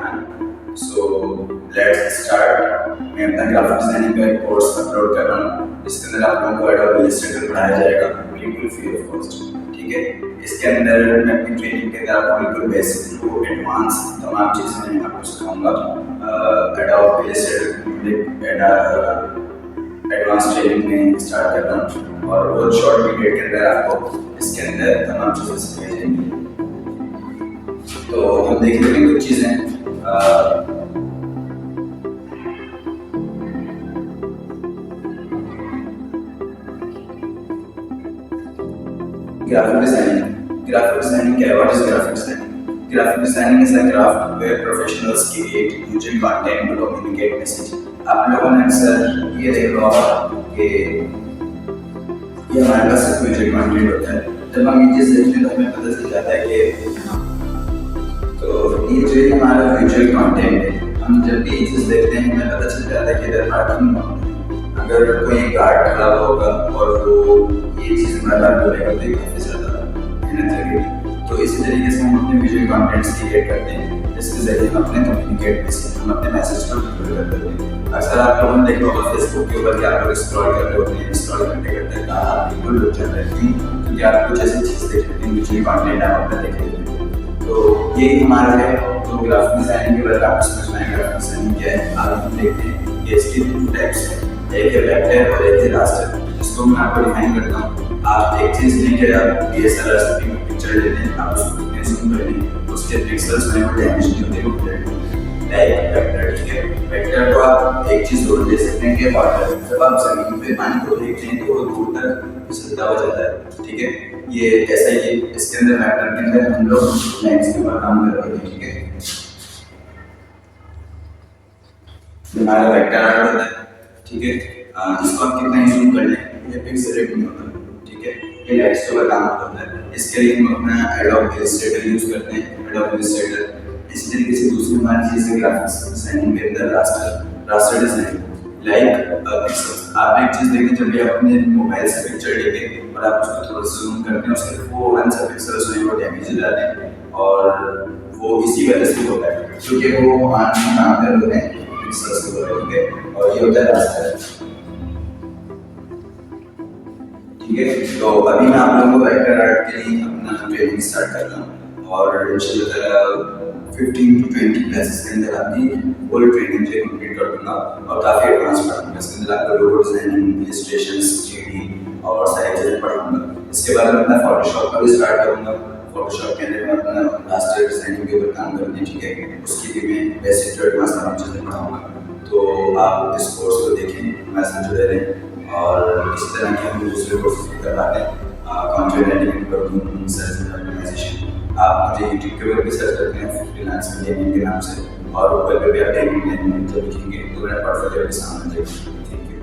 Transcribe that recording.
ध्यान। So let's start. मैं अपना ग्राफिक डिजाइनिंग का एक कोर्स अपलोड कर रहा हूँ, जिसके अंदर आप लोगों को एडोबी इलस्ट्रेटर पढ़ाया जाएगा बिल्कुल फ्री ऑफ कॉस्ट। ठीक है, इसके अंदर मैं अपनी ट्रेनिंग के अंदर आपको बिल्कुल बेसिक टू एडवांस तमाम चीज़ें मैं आपको सिखाऊंगा। एडोबी इलस्ट्रेटर एडवांस ट्रेनिंग में स्टार्ट कर रहा हूँ और बहुत शॉर्ट पीरियड के अंदर आपको इसके अंदर तमाम चीज़ें सिखाई जाएंगी। तो हम देख लेंगे कुछ चीज़ें। Graphic designing. Graphic designing क्या है? What is graphic designing? Graphic designing is a craft where professionals create visual content to communicate message. आप लोगों ने अक्सर ये देखा होगा कि ये हमारे पास एक visual content होता है। जब हम ये चीज़ देखते हैं तो हमें पता चल जाता है कि तो ये जो हमारा visual content है, हम जब भी ये चीज़ देखते हैं हमें पता चल जाता है कि इधर पार्किंग अगर कोई गार्ड खड़ा होगा और वो ये चीज़ हमारा बोलेगा तो काफ़ी ज़्यादा मेहनत लगेगी। तो इसी तरीके से हम अपने विजुअल कंटेंट्स क्रिएट करते हैं, जिसके जरिए हम अपने कम्युनिकेट हम अपने मैसेज को डिलीवर करते हैं। अक्सर आप लोगों ने देखा होगा फेसबुक के ऊपर कि आप लोग स्क्रॉल कर रहे होते हैं, स्क्रॉल करते करते आप बिल्कुल रुक जाते हैं क्योंकि आप कुछ ऐसी चीज़ देख लेते हैं, विजुअल कंटेंट आप अपना देख लेते हैं। तो यही हमारा है। तो ग्राफिक डिजाइनिंग के बारे में आपको समझना है ग्राफिक डिजाइनिंग क्या है। आज हम देखते हैं कि इसके 2 टाइप्स हैं, एक है वेक्टर और एक है रास्टर। इसको मैं आपको डिफाइन करता हूँ। आप एक चीज़ लेके आप DSLR से पिक्चर लेते हैं, आप उसको कितने जूम कर लें, उसके पिक्सल्स में वो डैमेज नहीं होते, वो लाइक वेक्टर। ठीक है, वेक्टर को आप एक चीज़ और ले सकते हैं कि वाटर। जब आप जमीन पे पानी को देखते हैं तो वो दूर तक फिसलता हुआ जाता है। ठीक है, ये ऐसा ही है। इसके अंदर वेक्टर के अंदर हम लोग लाइन्स के ऊपर काम कर रहे हैं। ठीक है, हमारा वेक्टर आर्ट होता है। ठीक है, इसको आप कितना ही जूम कर लें ये पिक्सल रेट नहीं होता। ठीक है, ये लाइट्स के ऊपर काम होता है। इसके लिए हम अपना एडोबी इलस्ट्रेटर यूज करते हैं। एडोबी इलस्ट्रेटर इस तरीके से दूसरी हमारी चीज़ है ग्राफिक्स डिजाइनिंग के अंदर रास्टर डिजाइनिंग लाइक पिक्सल्स। आप एक चीज़ देखें, जब भी आप अपने मोबाइल से पिक्चर लेते और आप उसको थोड़ा सा जूम करते हैं, उसके फौरन से पिक्सल्स जो है वो डैमेज हो जाते हैं और वो इसी वजह से होता है क्योंकि वो आने में काम कर रहे हैं पिक्सल्स के ऊपर। ठीक है, और ये होता है रास्टर। ठीक है, तो अभी मैं आप लोगों को वेक्टर आर्ट के लिए अपना ट्रेनिंग स्टार्ट कर रहा हूँ और इंशाल्लाह 15 to 20 क्लासेस के अंदर आपकी फुल ट्रेनिंग जो कंप्लीट कर दूंगा और काफ़ी एडवांस पढ़ाऊंगा। इसके अंदर आपको लोगो डिजाइनिंग, इलस्ट्रेशंस, 3D और सारी चीज़ें पढ़ाऊंगा। इसके बाद मैं अपना फोटोशॉप का भी स्टार्ट करूँगा। फोटोशॉप के अंदर मैं अपना रास्टर डिजाइनिंग के ऊपर काम करूँगी। ठीक है, उसकी भी मैं बेसिक टू एडवांस तमाम चीज़ें पढ़ाऊँगा। तो आप इस कोर्स को देखें, हमारे साथ जुड़े रहें और इस तरह के हम दूसरे कोर्सेज भी करवाते हैं। Content editing, working, search organisation. आप मुझे यूट्यूब के ऊपर भी सर्च करते हैं फ्रीलांस विद डैनियन के नाम से और गूगल पे भी आप डैनियन जब लिखेंगे तो मेरा पोर्टफोलियो के सामने आ जाएगा। Thank you.